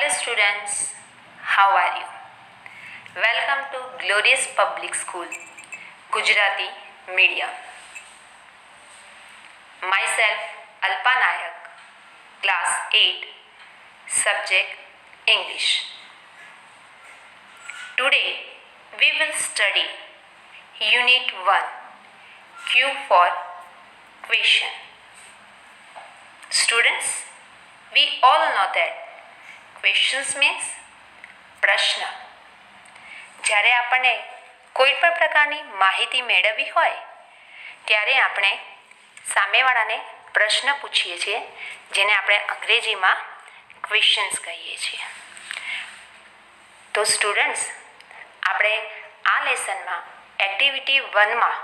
Hello students, how are you? Welcome to Glorious Public School, Gujarati Medium. Myself Alpa Nayak, Class 8, Subject English. Today we will study Unit 1, Q for Question. Students, we all know that questions means પ્રશ્ન. જ્યારે આપણને કોઈ પણ પ્રકારની માહિતી મેળવવી હોય ત્યારે આપણે સામેવાળાને પ્રશ્ન પૂછીએ છીએ, જેને આપણે અંગ્રેજીમાં ક્વેશ્ચન્સ કહીએ છીએ. તો સ્ટુડન્ટ્સ, આપણે આ લેસનમાં એક્ટિવિટી 1માં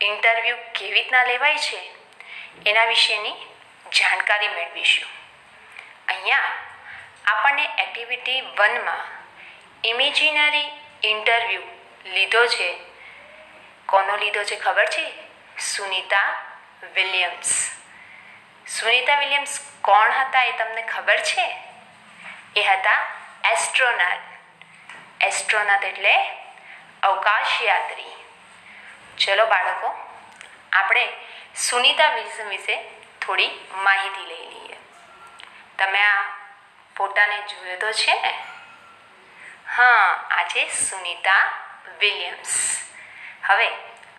ઇન્ટરવ્યૂ કેવી રીતના લેવાય છે એના વિશેની જાણકારી મેળવીશું. અહીંયા આપણને એક્ટિવિટી 1માં ઇમેજિનરી ઇન્ટરવ્યૂ લીધો છે. કોનો લીધો છે ખબર છે? સુનિતા વિલિયમ્સ. સુનિતા વિલિયમ્સ કોણ હતા એ તમને ખબર છે? એ હતા એસ્ટ્રોનોટ. એસ્ટ્રોનોટ એટલે અવકાશયાત્રી. ચલો બાળકો, આપણે સુનિતા વિલિયમ્સ વિશે થોડી માહિતી લઈ લઈએ. તમે આ ફોટાને જોયો તો છે ને? હા, આ છે સુનિતા વિલિયમ્સ. હવે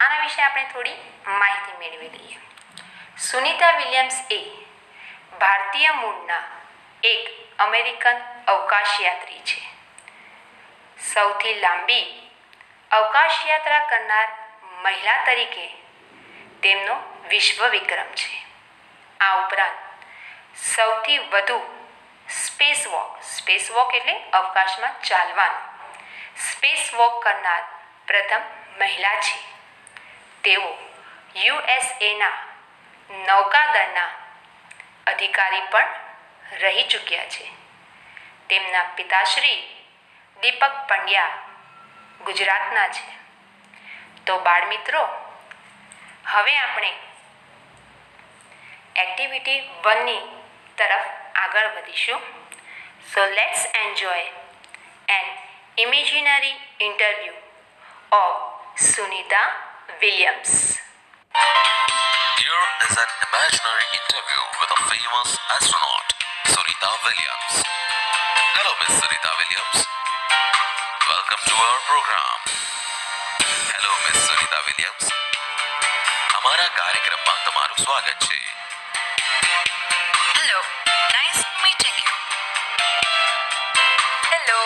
આના વિશે આપણે થોડી માહિતી મેળવી લઈએ. સુનિતા વિલિયમ્સ એ ભારતીય મૂળના એક અમેરિકન અવકાશયાત્રી છે. સૌથી લાંબી અવકાશયાત્રા કરનાર મહિલા તરીકે તેમનો વિશ્વ વિક્રમ છે. આ ઉપરાંત સૌથી વધુ સ્પેસ વોક એટલે અવકાશમાં ચાલવાનું, સ્પેસ વોક કરનાર પ્રથમ મહિલા છે. તેઓ યુએસએના નૌકાદળના અધિકારી પણ રહી ચૂક્યા છે. તેમના પિતાશ્રી દીપક પંડ્યા ગુજરાતના છે. તો બાળમિત્રો, હવે આપણે એક્ટિવિટી 1ની તરફ આગળ વધીશું. So let's enjoy an imaginary interview of Sunita Williams. Here is an imaginary interview with a famous astronaut, Sunita Williams. Hello, Miss Sunita Williams. Welcome to our program. Hello, Miss Sunita Williams. हमारा कार्यक्रमમાં તમારું સ્વાગત છે. Hello, nice meeting you. Hello,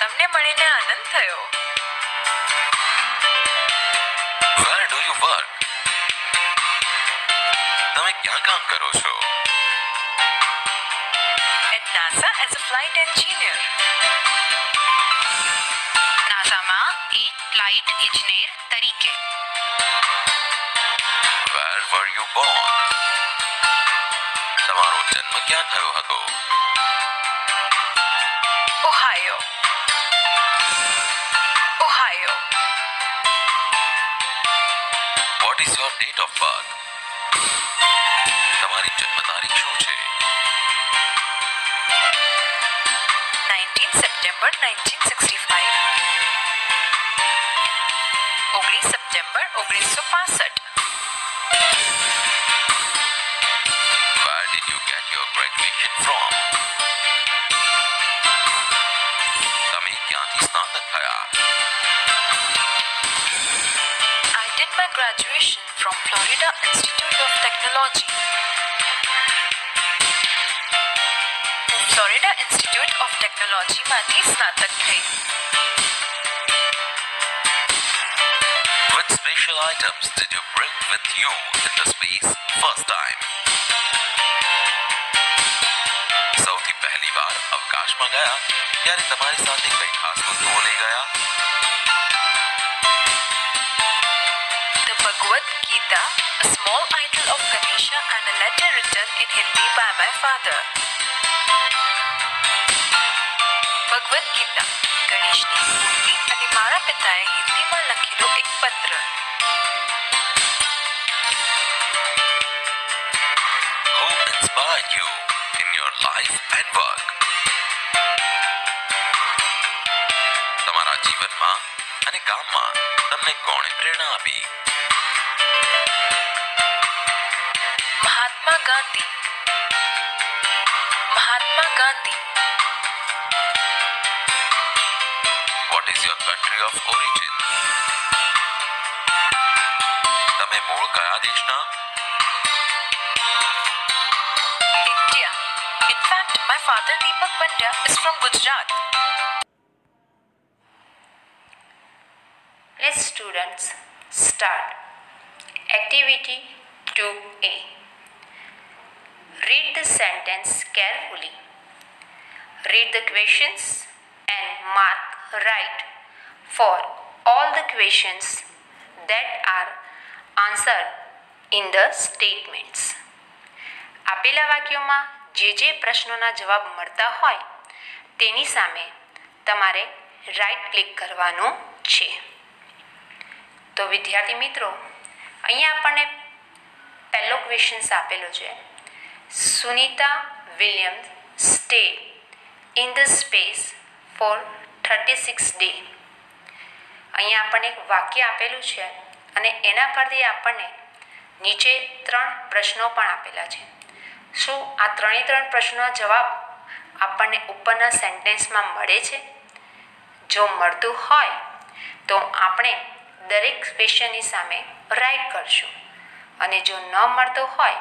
તમને મળીને આનંદ થયો. Where do you work? તમે ક્યાં કામ કરો છો? At NASA as a flight engineer. નાસામાં એક ફ્લાઇટ ઇજનેર તરીકે. Where were you born? તમારો જન્મ ક્યાં થયો હતો? Ohio. Ohio. What is your date of birth? તમારી જન્મ તારીખ શું છે? 19 September 1965. 19 September 1965. Where did you get your graduation from? તમે ક્યાંથી સ્નાતક થયા? I did my graduation from Florida Institute of Technology. Florida Institute of Technology માંથી સ્નાતક થઈ. Which special items did you bring with you in the space first time? સૌથી પહેલી વાર અવકાશમાં ગયા ત્યારે તમારી સાથે કઈ ખાસ વસ્તુઓ લઈ ગયા? The Bhagavad Gita, a small idol of Ganesha and a letter written in Hindi by my father. Bhagavad Gita, ગણેશની મૂર્તિ અને મારા પિતાએ હિન્દીમાં લખેલો એક પત્ર. Who inspired you in your life and work? કામમાં તમને કોણે પ્રેરણા આપી? Mahatma Gandhi. Mahatma Gandhi. What is your country of origin? તમે મૂળ કયા દેશના? India. In fact, my father Deepak Pandya is from Gujarat. Let's students start. Activity 2A. Read the sentence carefully. Read the questions and mark right for all the questions that are answered in the statements. આપેલા વાક્યોમાં જે પ્રશ્નોના જવાબ મળતા હોય તેની સામે તમારે right click કરવાનું છે. તો વિદ્યાર્થી મિત્રો, અહીંયા આપણને પહેલો ક્વેશ્ચન્સ આપેલો છે. Sunita Williams stay in the space for 36 day. અહીંયા આપણને એક વાક્ય આપેલું છે અને એના પરથી આપણને નીચે 3 પ્રશ્નો પણ આપેલા છે. શું આ 3 પ્રશ્નોના જવાબ આપણને ઉપરના સેન્ટેન્સમાં મળે છે? જો મળતું હોય તો આપણે દરેક ક્વેશ્ચનની સામે રાઈટ કરશું અને જો ન મળતો હોય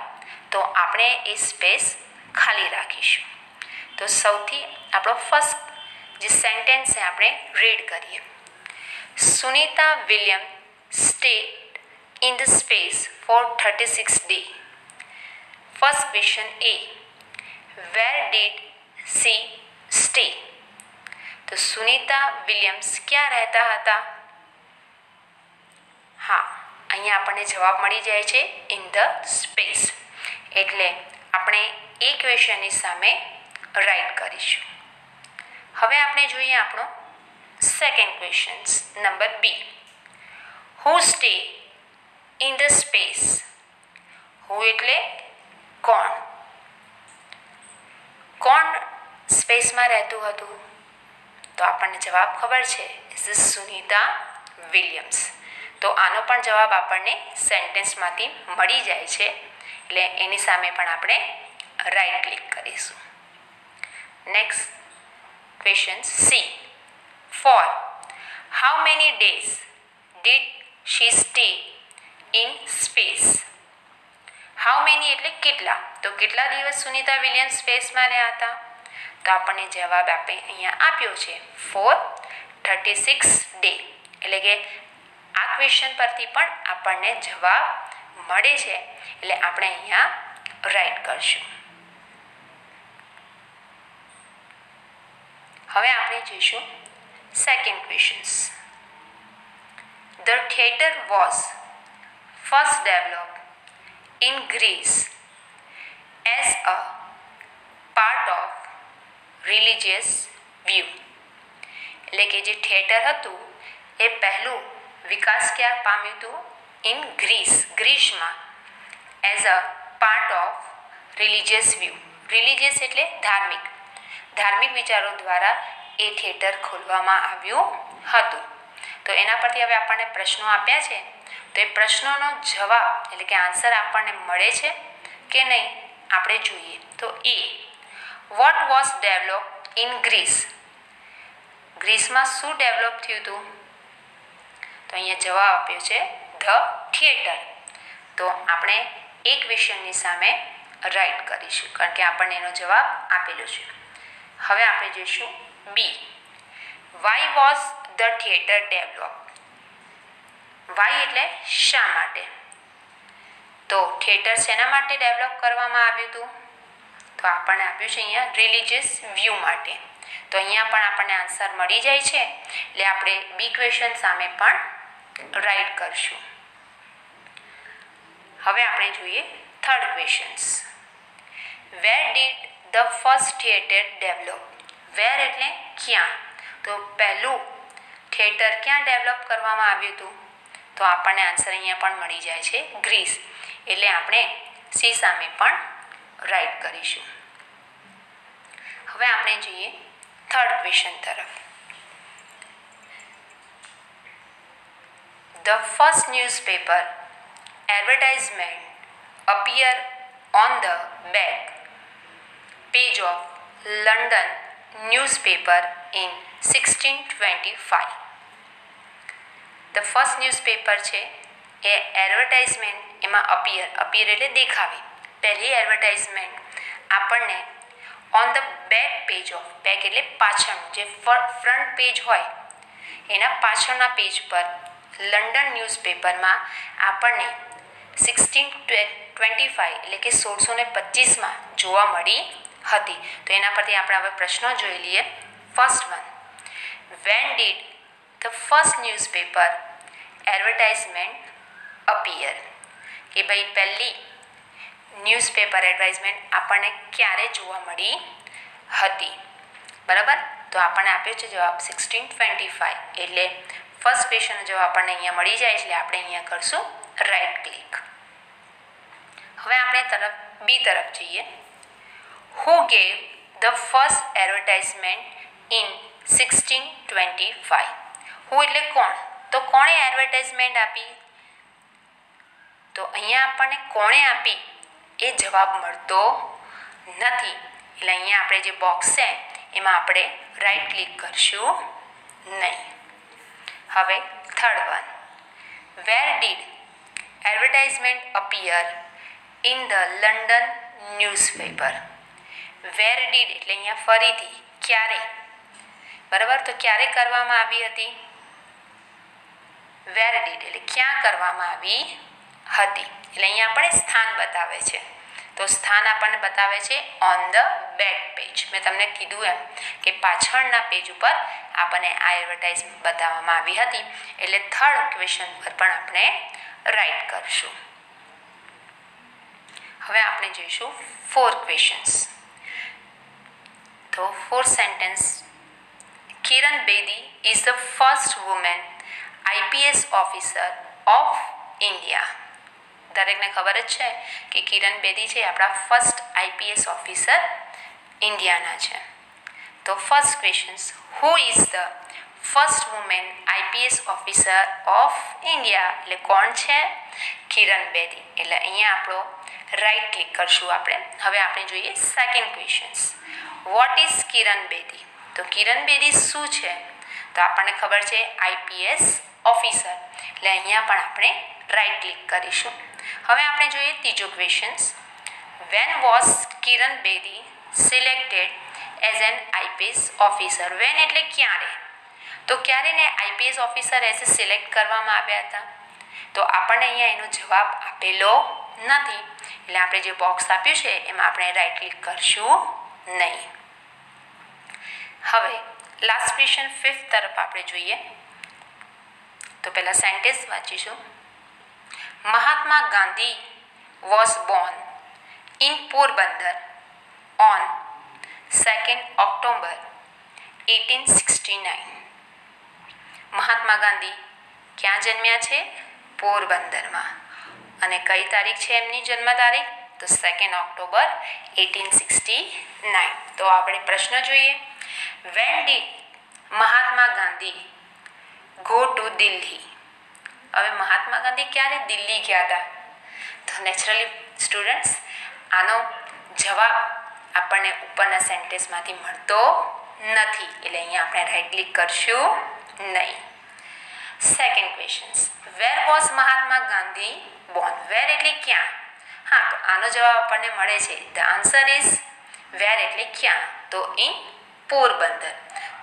તો આપણે એ સ્પેસ ખાલી રાખીશું. તો સૌથી આપણો ફર્સ્ટ જે સેન્ટેન્સ છે આપણે રીડ કરીએ. Sunita William stayed in the space for 36 day. First question A, where did she stay? તો સુનિતા વિલિયમ્સ ક્યાં રહેતા હતા? હા, અહીંયા આપણને જવાબ મળી જાય છે ઇન ધ સ્પેસ. એટલે આપણે એ ક્વેશ્ચનની સામે રાઈટ કરીશું. હવે આપણે જોઈએ આપણો second question number B. Who stay in the space? Who એટલે કોણ? કોણ સ્પેસમાં રહેતું હતું? તો આપણને જવાબ ખબર છે, ઇઝ સુનિતા વિલિયમ્સ. તો આનો પણ જવાબ આપણને સેન્ટેન્સમાંથી મળી જાય છે. એટલે એની સામે પણ આપણે રાઈટ ક્લિક કરીશું. Next question C. For how many days did she stay in space? How many એટલે કેટલા? તો કેટલા દિવસ સુનિતા વિલિયમ્સ સ્પેસમાં રહ્યા હતા? તો આપણને જવાબ આપણે અહીંયા આપ્યો છે ફોર 36 ડે. એટલે કે આ ક્વેશ્ચન પરથી પણ આપણને જવાબ મળે છે. એટલે આપણે અહીંયા રાઈટ કરશું. હવે આપણે જોઈશું second questions. The theatre was first developed in Greece as a part of religious view. એટલે કે જે થિયેટર હતું એ પહેલું વિકાસ ક્યાં પામ્યું હતું? ઇન ગ્રીસમાં as a part of religious view. Religious એટલે ધાર્મિક વિચારો દ્વારા એ થિયેટર ખોલવામાં આવ્યું હતું. તો એના પરથી હવે આપણને પ્રશ્નો આપ્યા છે. તો એ પ્રશ્નોનો જવાબ એટલે કે આન્સર આપણને મળે છે કે નહીં આપણે જોઈએ. તો એ, what was develop in Greece? ગ્રીસમાં શું ડેવલપ થયું હતું? તો અહીંયા જવાબ આપ્યો છે ધ થિયેટર. તો આપણે એક ક્વેશ્ચનની સામે રાઈટ કરીશું કારણ કે આપણને એનો જવાબ આપેલો છે. હવે આપણે જોઈશું B. Why was the theatre develop? Why એટલે શા માટે? તો થિયેટર શેના માટે ડેવલપ કરવામાં આવ્યું હતું? તો આપણને આપ્યું છે અહીંયા રિલિજિયસ વ્યૂ માટે. તો અહીંયા પણ આપણને આન્સર મળી જાય છે. એટલે આપણે બી ક્વેશ્ચન સામે પણ રાઈટ કરશું. હવે આપણે જોઈએ third questions. Where did the first theatre develop? Where એટલે ક્યાં? તો પહેલું થિયેટર ક્યાં ડેવલપ કરવામાં આવ્યું હતું? તો આપણને આન્સર અહીંયા પણ મળી જાય છે ગ્રીસ. એટલે આપણે સી સામે પણ રાઈટ કરીશું. હવે આપણે જોઈએ થર્ડ ક્વેશ્ચન તરફ. the first newspaper advertisement appear on the back page of London newspaper in 1625. The first newspaper છે એ એડવર્ટાઇઝમેન્ટ એમાં અપિયર એટલે દેખાવી પહેલી એડવર્ટાઇઝમેન્ટ આપણને on the back page of back એટલે પાછળનું જે ફ્રન્ટ પેજ હોય એના પાછળના પેજ પર લંડન ન્યૂઝપેપરમાં આપણને 1625 એટલે કે 1625માં જોવા મળી હતી. તો એના પરથી આપણે હવે પ્રશ્નો જોઈ લઈએ. First one, when did the first newspaper advertisement appear, કે ભાઈ પહેલી ન્યૂઝપેપર એડવર્ટાઇઝમેન્ટ આપણને ક્યારે જોવા મળી હતી. બરાબર, તો આપણને આપ્યો છે જવાબ 1625. એટલે ફર્સ્ટ ક્વેશ્ચનનો જવાબ આપણને અહીંયા મળી જાય એટલે આપણે અહીંયા કરશું રાઈટ ક્લિક. હવે આપણે બી તરફ જઈએ. Who gave the first advertisement in 1625? Who એટલે કોણ? તો કોણે એડવર્ટાઇઝમેન્ટ આપી? તો અહીંયા આપણને કોણે આપી એ જવાબ મળતો નથી. એટલે અહીંયા આપણે જે બોક્સ છે એમાં આપણે રાઈટ ક્લિક કરશું નહીં. હવે third one, where did advertisement appear in the London newspaper? Where did એટલે અહીંયા ફરીથી ક્યારે, બરાબર, તો ક્યારે કરવામાં આવી હતી? વેર ડીડ એટલે ક્યાં કરવામાં આવી હતી. એટલે અહીંયા આપણે સ્થાન બતાવે છે. તો સ્થાન આપણને બતાવે છે ઓન ધ બેક પેજ. મેં તમને કીધું એમ કે પાછળના પેજ ઉપર આપણને આ એડવર્ટાઇઝમેન્ટ બતાવવામાં આવી હતી. એટલે થર્ડ ક્વેશ્ચન પર પણ આપણે રાઈટ કરશું. હવે આપણે જોઈશું 4 ક્વેશ્ચન્સ. તો 4 sentence. Kiran Bedi is the first woman IPS officer of India. દરેકને ખબર જ છે કે કિરણ બેદી છે આપણા ફર્સ્ટ IPS ઓફિસર ઇન્ડિયાના છે. તો first question, who is the first woman IPS officer of India? એટલે કોણ છે? કિરણ બેદી. એટલે અહીંયા આપણો રાઈટ ક્લિક કરશું આપણે. હવે આપણે જોઈએ second question, what is Kiran Bedi? તો કિરણ બેદી શું છે? તો આપણને ખબર છે IPS ઓફિસર. એટલે અહીંયા પણ આપણે રાઈટ ક્લિક કરીશું. હવે આપણે જોઈએ ત્રીજો question, when was Kiran Bedi selected as an IPS officer? When એટલે ક્યારે? તો ક્યારે ને IPS ઓફિસર એઝ સિલેક્ટ કરવામાં આવ્યા હતા? તો આપણને અહીંયા એનો જવાબ આપેલો નથી. એટલે આપણે જે બોક્સ આપ્યું છે એમાં આપણે રાઈટ ક્લિક કરશું નહીં. હવે લાસ્ટ ક્વેશ્ચન 5th તરફ આપણે જોઈએ. તો પહેલા સેન્ટેન્સ વાંચીશું. Mahatma Gandhi was born in Porbandar on 2nd October 1869. Mahatma Gandhi ક્યાં જન્મ્યા છે? પોરબંદરમાં. અને કઈ તારીખ છે એમની જન્મ તારીખ? તો 2nd October 1869. તો આપણે પ્રશ્ન જોઈએ. When did Mahatma Gandhi go to Delhi? હવે મહાત્મા ગાંધી ક્યારે દિલ્હી ગયા હતા? તો નેચરલી સ્ટુડન્ટ્સ આનો જવાબ આપણને ઉપરના સેન્ટેન્સમાંથી મળતો નથી. એટલે અહીંયા આપણે રાઈટ ક્લિક કરશું નહીં. Second question, where was Mahatma Gandhi born? Where એટલે ક્યાં? હા, તો આનો જવાબ આપણને મળે છે. ધ આન્સર ઇઝ વેર એટલે ક્યાં? તો ઇન પોરબંદર.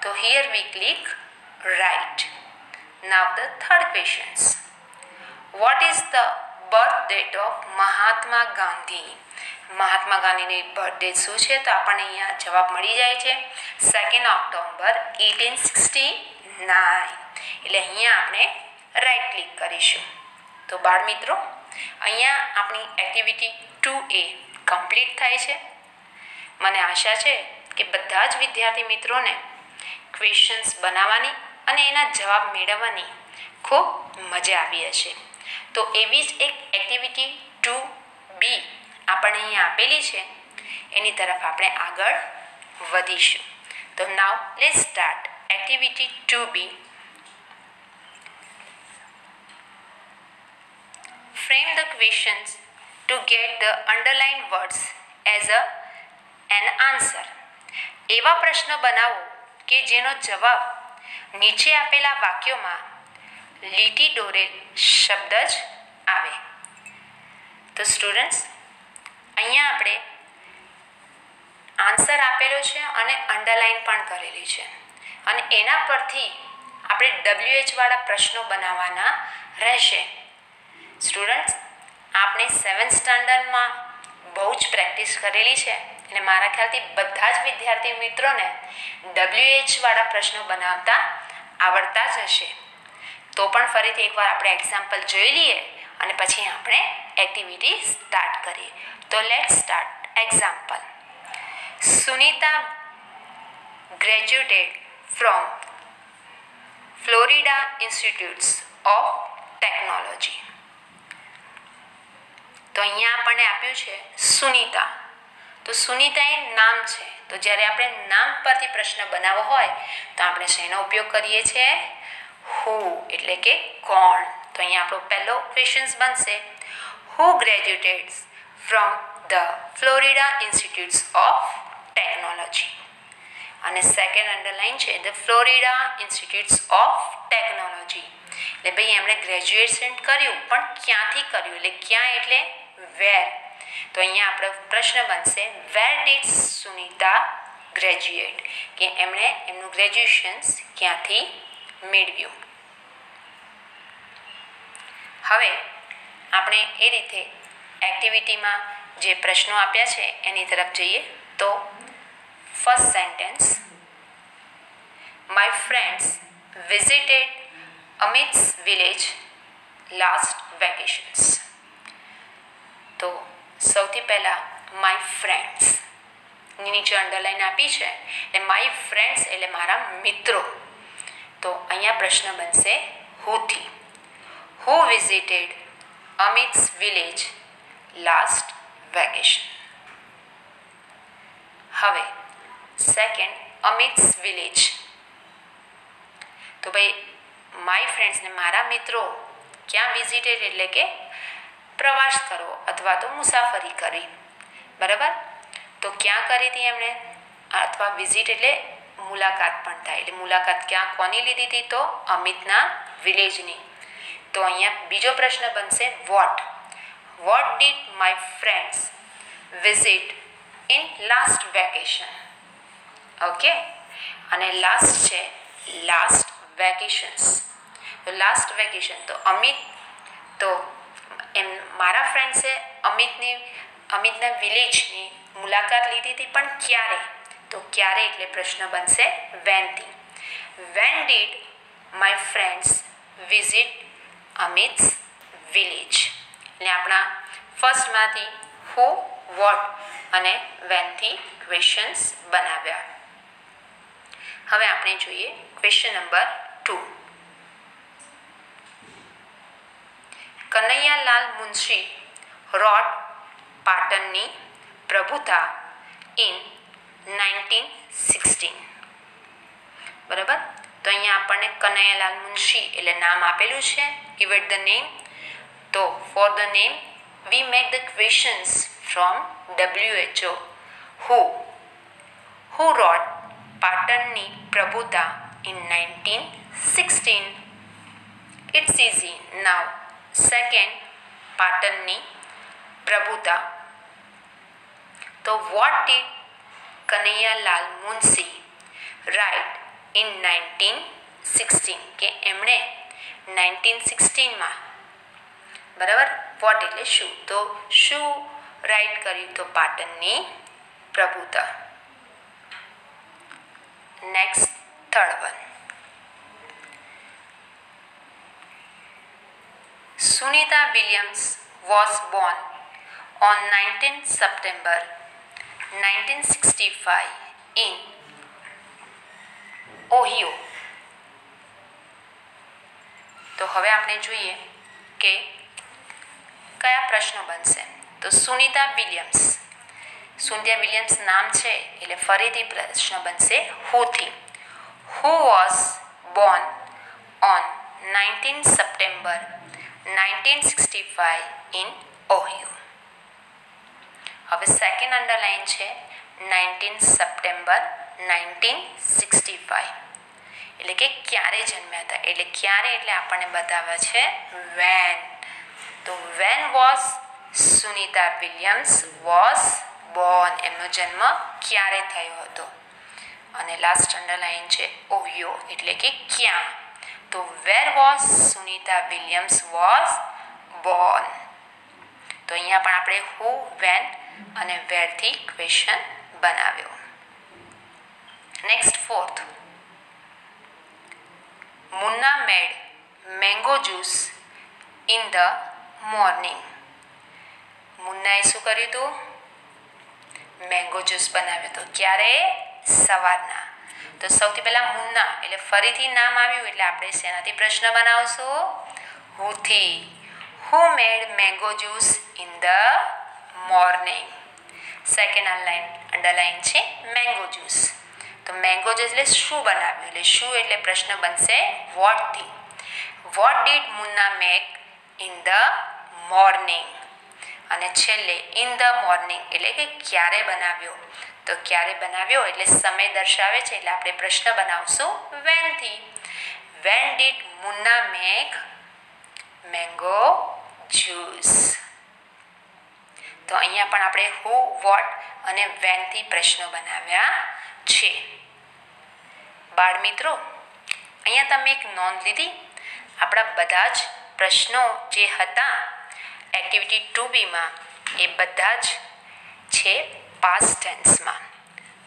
તો here we click right. Now the third questions. What is the birth date of Mahatma Gandhi? મહાત્મા ગાંધીની બર્થ ડેટ શું છે? તો આપણને અહીંયા જવાબ મળી જાય છે 2nd October 1869. એટલે અહીંયા આપણે રાઈટ ક્લિક કરીશું. તો બાળ મિત્રો અહીંયા આપણી એક્ટિવિટી 2A કમ્પ્લીટ થાય છે. મને આશા છે કે બધા જ વિદ્યાર્થી મિત્રોને ક્વેશ્ચન્સ બનાવવાની અને એના જવાબ મેળવવાની ખૂબ મજા આવી હશે. તો એવી જ એક એક્ટિવિટી 2B આપણને અહીંયા આપેલી છે, એની તરફ આપણે આગળ વધીશું. તો નાવ let's start activity 2B. frame the questions to get the underlined words as an answer. એવા પ્રશ્નો બનાવો કે જેનો જવાબ નીચે આપેલા વાક્યોમાં લીટી દોરેલ શબ્દ જ આવે. તો સ્ટુડન્ટ્સ, અહીંયા આપણે આન્સર આપેલો છે અને અંડરલાઇન પણ કરેલી છે અને એના પરથી આપણે WH વાળા પ્રશ્નો બનાવવાના રહેશે. સ્ટુડન્ટ્સ, આપણે 7th સ્ટાન્ડર્ડમાં બહુ જ પ્રેક્ટિસ કરેલી છે અને મારા ખ્યાલથી બધા જ વિદ્યાર્થી મિત્રોને WH વાળા પ્રશ્નો બનાવતા આવડતા જ હશે. તો પણ ફરીથી એકવાર આપણે એક્ઝામ્પલ જોઈ લઈએ અને પછી આપણે એક્ટિવિટી સ્ટાર્ટ કરીએ. તો let's start. Example: Sunita graduated from Florida Institute of Technology. તો અહીંયા આપણને આપ્યું છે સુનિતા. તો સુનિતા એ નામ છે. તો જ્યારે આપણે નામ પરથી પ્રશ્ન બનાવવો હોય તો આપણે શેનો ઉપયોગ કરીએ છીએ? હુ, એટલે કે કોણ. તો અહીંયા આપણો પહેલો ક્વેશ્ચન બનશે, who graduated from the Florida Institute of Technology. અને સેકન્ડ અંડરલાઇન છે the Florida Institute of Technology. એટલે ભાઈ એમણે ગ્રેજ્યુએશન કર્યું, પણ ક્યાંથી કર્યું? એટલે ક્યાં એટલે વેર. તો અહીંયા આપણો પ્રશ્ન બનશે, વેર ડીડ સુનિતા ગ્રેજ્યુએટ, કે એમણે એમનું ગ્રેજ્યુએશન ક્યાંથી મેળવ્યું. હવે આપણે એ રીતે એક્ટિવિટીમાં જે પ્રશ્નો આપ્યા છે એની તરફ જઈએ. તો first sentence, my friends visited Amit's village last vacations. તો સૌથી પહેલાં માય ફ્રેન્ડ્સ ની નીચે અંડરલાઈન આપી છે એટલે માય ફ્રેન્ડ્સ એટલે મારા મિત્રો. તો અહીંયા પ્રશ્ન બનશે હુથી. Who visited Amit's village last vacation. હવે સેકન્ડ, અમિત્સ વિલેજ. તો ભાઈ માય ફ્રેન્ડ્સ ને મારા મિત્રો ક્યાં વિઝિટેડ એટલે કે પ્રવાસ કરવો અથવા તો મુસાફરી કરી. બરાબર? તો ક્યાં કરી હતી એમણે? અથવા વિઝિટ એટલે મુલાકાત પણ થાય. એટલે મુલાકાત ક્યાં કોની લીધી હતી? તો અમિતના વિલેજની. તો અહીંયા બીજો પ્રશ્ન બનશે what. What did my friends visit in last vacation. Okay, અને લાસ્ટ છે લાસ્ટ વેકેશન્સ. તો લાસ્ટ વેકેશન તો અમિત, તો એમ મારા ફ્રેન્ડ્સે અમિતના વિલેજની મુલાકાત લીધી હતી, પણ ક્યારે? તો ક્યારે એટલે પ્રશ્ન બનશે વેનથી. When did my friends visit Amit's village. એટલે આપણા ફર્સ્ટમાંથી હુ, વોટ અને વેનથી ક્વેશ્ચન્સ બનાવ્યા. હવે આપણે જોઈએ ક્વેશ્ચન નંબર 2. કનૈયાલાલ મુનશી રોટ પાટણની પ્રભુતા ઇન 1916. બરાબર? તો અહીંયા આપણને કનૈયાલાલ મુનશી એટલે નામ આપેલું છે. give it the name. તો for the name we make the questions from WHO. who wrote પાટણની પ્રભુતા in 1916. It's easy. Now second, પાટણની પ્રભુતા. તો what did Kanaiyalal Munshi write in 1916, કે એમણે 1916માં, બરાબર, વોટ એટલે શું, તો શું રાઇટ કર્યું? તો પાટણની પ્રભુતા. Next, third one. Sunita Williams was born on 19 September 1965 in Ohio. તો હવે આપણે જોઈએ કે કયા પ્રશ્નો બનશે. તો સુનિતા વિલિયમ્સ નામ છે એટલે ફરીથી પ્રશ્ન બનશે હુથી. Who was Born on 19 September 1965 in Ohio. હવે સેકન્ડ અંડરલાઇન છે 19 સપ્ટેમ્બર 1965, એટલે કે ક્યારે જન્મ્યા હતા. એટલે ક્યારે એટલે આપણને બતાવે છે વેન. તો when was Sunita Williams was Born, એમનો જન્મ ક્યારે થયો હતો. અને લાસ્ટ અંડરલાઇન છે ઓહિયો, એટલે કે ક્યાં. તો where was Sunita Williams was born. તો અહીંયા પણ આપણે હુ, વેન અને વેરથી ક્વેશ્ચન બનાવ્યો. Next fourth, Munna made mango juice in the morning. મુન્નાએ શું કર્યું હતું? મેંગો જ્યુસ બનાવ્યો હતો. ક્યારે? સવારના. તો સૌથી પહેલા મુન્ના એટલે ફરીથી નામ આવ્યું એટલે આપણે શેનાથી પ્રશ્ન બનાવશું? હુથી. Who made mango juice in the morning. Second underline છે મેંગો જ્યુસ. તો મેંગો જ્યુસ એટલે શું બનાવ્યું? એટલે શું એટલે પ્રશ્ન બનશે વોટથી. What did Munna make in the morning. અને છેલ્લે ઇન ધ મોર્નિંગ એટલે કે ક્યારે બનાવ્યો. તો ક્યારે બનાવ્યો એટલે સમય દર્શાવે છે એટલે આપણે પ્રશ્ન બનાવશું વેનથી. When did Munna make mango juice. તો અહીંયા પણ આપણે હુ, વોટ અને વેનથી પ્રશ્નો બનાવ્યા છે. બાળ મિત્રો, અહીંયા તમે એક નોંધ લીધી. આપણા બધા જ પ્રશ્નો જે હતા એક્ટિવિટી 2Bમાં એ બધા જ છે પાસ્ટ ટેન્સમાં.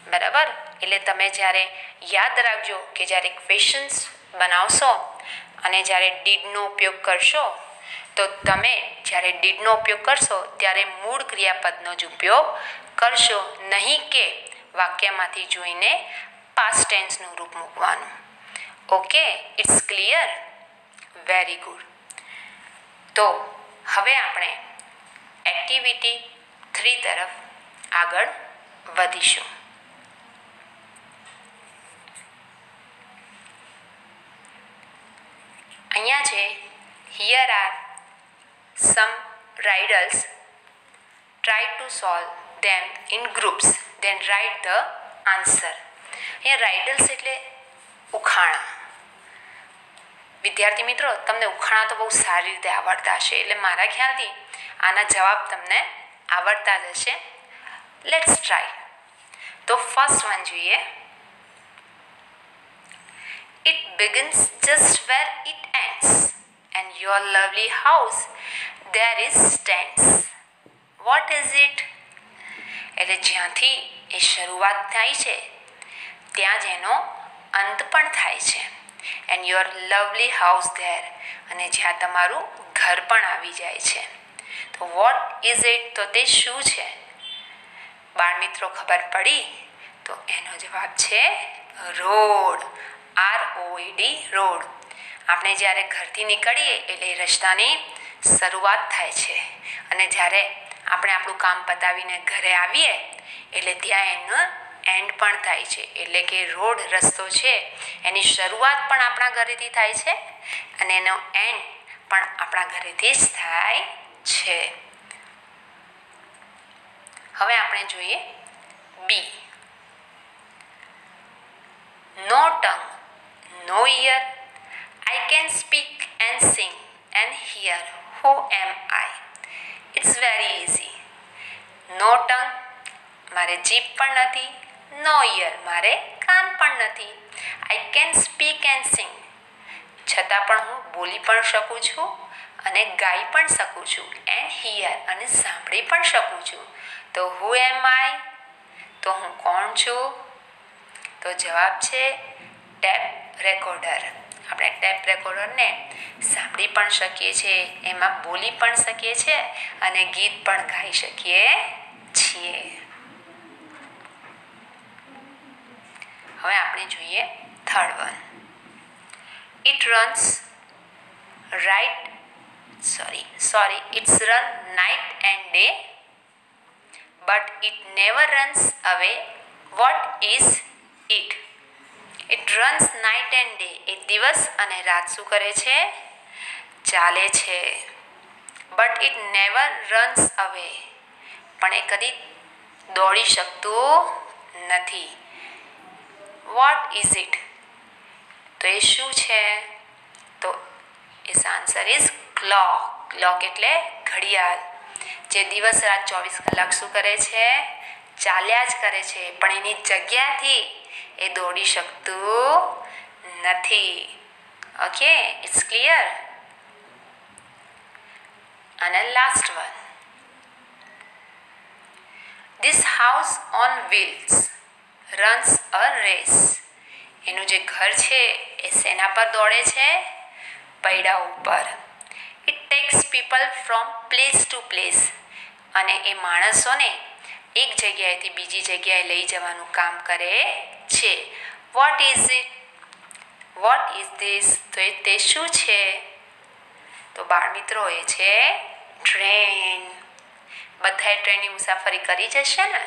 બરાબર? એટલે તમે જ્યારે યાદ રાખજો કે જ્યારે ક્વેશ્ચન્સ બનાવશો અને જ્યારે ડીડનો ઉપયોગ કરશો તો તમે જ્યારે ડીડનો ઉપયોગ કરશો ત્યારે મૂળ ક્રિયાપદનો જ ઉપયોગ કરશો, નહીં કે વાક્યમાંથી જોઈને પાસ્ટ ટેન્સનું રૂપ મૂકવાનું. Okay, it's clear? Very good. તો હવે આપણે એક્ટિવિટી 3 તરફ આગળ વધીશું. અહીંયા છે here are some riddles, try to solve them in groups, then write the answer. અહીંયા રાઇડલ્સ એટલે ઉખાણા. વિદ્યાર્થી મિત્રો, તમને ઉખાણા તો બહુ સારી રીતે આવડતા હશે, એટલે મારા ખ્યાલથી આના જવાબ તમને આવડતા જ હશે. Let's try. તો ફર્સ્ટ વન જોઈએ. It begins just where it ends, and your lovely house there is stands. What is it? એટલે જ્યાંથી એ શરૂઆત થાય છે ત્યાં જ એનો અંત પણ થાય છે. And your lovely house there, અને જ્યાં તમારું ઘર પણ આવી જાય છે. તો what is it? તો તે શું છે? બાળ મિત્રો, ખબર પડી? તો એનો જવાબ છે રોડ. ROAD, road. આપણે જ્યારે ઘરથી નીકળીએ એટલે રસ્તાની શરૂઆત થાય છે અને જ્યારે આપણે આપણું કામ પતાવીને ઘરે આવીએ એટલે ત્યાં એનો એન્ડ પણ થાય છે. એટલે કે રોડ, રસ્તો છે એની શરૂઆત પણ આપણા ઘરેથી થાય છે અને એનો એન્ડ પણ આપણા ઘરેથી જ થાય છે. હવે આપણે જોઈએ બી. નો tongue, no ear, I can speak and sing and hear. Who am I? It's very easy. No tongue, મારે જીભ પણ નથી. No ear, મારે કાન પણ નથી. I can speak and sing, છતાં પણ હું બોલી પણ શકું છું અને ગાઈ પણ શકું છું. And hear, અને સાંભળી પણ શકું છું. તો who am I? તો હું કોણ છું? તો જવાબ છે ટેપ રેકોર્ડર. આપણે ટેપ રેકોર્ડરને સાંભળી પણ શકીએ છીએ, એમાં બોલી પણ શકીએ છીએ અને ગીત પણ ગાઈ શકીએ છીએ. હવે આપણે જોઈએ third one. It runs it's run night and day, but it never runs away. What is it? It runs night and day. એ દિવસ અને રાત શું કરે છે? ચાલે છે. બટ ઇટ નેવર રન્સ અવે. પણ એ કદી દોડી શકતું નથી. What is it? તો એ શું છે? તો is answer is clock. Clock એટલે ઘડિયાળ, જે દિવસ રાત 24 કલાક શું કરે છે? ચાલ્યા જ કરે છે, પણ એની જગ્યાથી એ દોડી શકતું નથી. Okay, it's clear. અને last one, this house on wheels runs a race. એનું જે ઘર છે એ શેના પર દોડે છે? પૈડા ઉપર. It tax people from place two place. અને એ માણસોને એક જગ્યાએથી બીજી જગ્યાએ લઈ જવાનું કામ કરે છે. What is it? What is this? તો એ તે શું છે? તો બાળ મિત્રો, એ છે ટ્રેન. બધાએ ટ્રેનની મુસાફરી કરી જશે ને?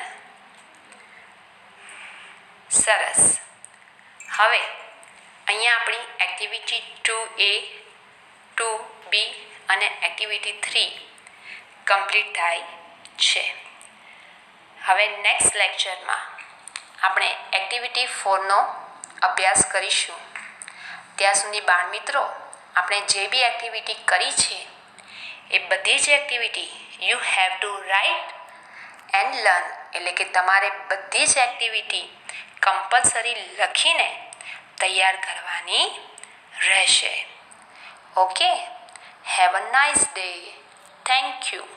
સરસ. હવે અહીંયા આપણી એક્ટિવિટી 2A, 2B અને એક્ટિવિટી 3 કમ્પ્લીટ થાય છે. હવે નેક્સ્ટ લેક્ચરમાં આપણે એક્ટિવિટી 4નો અભ્યાસ કરીશું. ત્યાં સુધી બાળ મિત્રો, આપણે જે બી એક્ટિવિટી કરી છે એ બધી જ activity you have to write and learn. એટલે કે તમારે બધી જ એક્ટિવિટી કમ્પલસરી લખીને તૈયાર કરવાની રહેશે. Okay, have a nice day. Thank you.